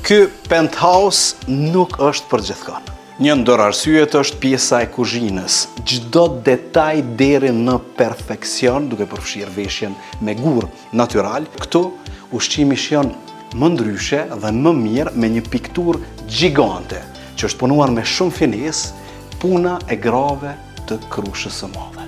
Ky penthouse nuk është për gjithkon. Një ndër arsyet është pjesa e kuzhinës. Çdo detaj deri në perfekcion, duke përfshirë veshjen me gur natyral. Këtu ushqimi shjon më ndryshe dhe më mirë me një pikturë gjigante, që është punuar me shumë finesë, puna e grave të Krushës së Madhe.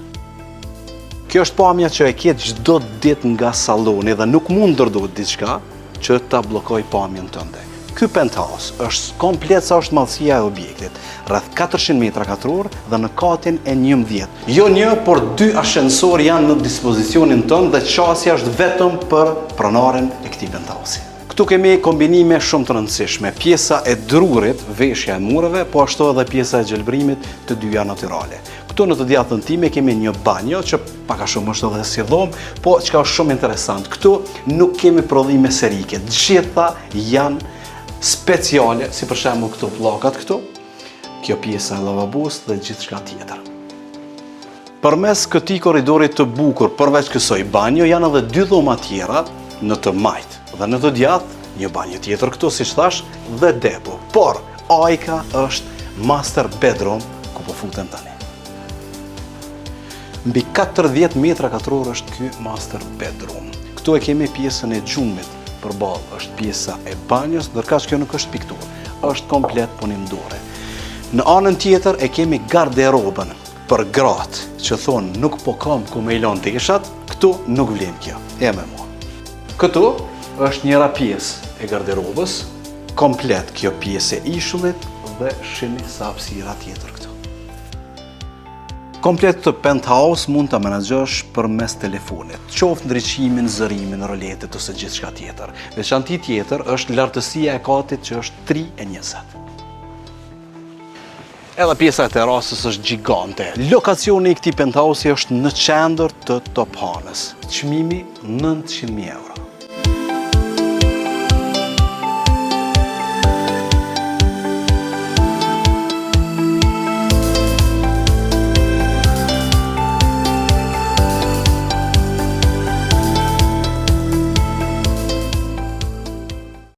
Kjo është pamja që e ke çdo ditë nga salloni dhe nuk mund ndërdohet diçka që ta bllokoj pamjen tënde. Ky penthouse është komplet sa është madhësia e objektit, rreth 400 metra katror dhe në katin e 11. Jo një, por 2 ashensor janë në dispozicionin tënd dhe qasja është vetëm për pronaren e këtij penthouse. Këtu kemi kombinime shumë të rëndësishme, pjesa e drurit, veshja e mureve, po ashtu edhe pjesa e gjelbrimit të dyja natyrale. Këtu në të djathtën time kemi një banjo që pak a shumë është edhe si dhomë, po çka është shumë interesant, këtu nuk kemi prodhime serike, gjitha janë speciale, si për shembull këto pllakat këtu, kjo pjesa e lavabos dhe gjithçka tjetër. Përmes këtij korridorit të bukur, përveç kësaj banjo, janë edhe 2 dhoma tjera në të majt dhe në të djathtë një banjë tjetër këtu, siç thash, dhe depo. Por ajka është master bedroom ku po futem tani. Mbi 40 metra katror është ky master bedroom. Këtu e kemi pjesën e gjumit përballë, është pjesa e banjës, ndërkaq kjo nuk është pikturë, është komplet punim dore. Në anën tjetër e kemi garderobën për gratë që thonë nuk po kam ku me i lënë teshat, këtu nuk vlen kjo, e me mua. Këtu është njëra pjesë e garderobës, komplet kjo pjesë e ishullit dhe shini sa hapësira tjetër këtu. Komplet të penthouse mund ta menaxhosh përmes telefonit, qoftë ndriçimin, zërimin, roletet ose gjithçka tjetër. Veçanti tjetër është lartësia e katit që është 3,20. Edhe pjesa e terasës është gjigante. Lokacioni i këtij penthouse është në qendër të Top Hanës. Çmimi 900.000 euro.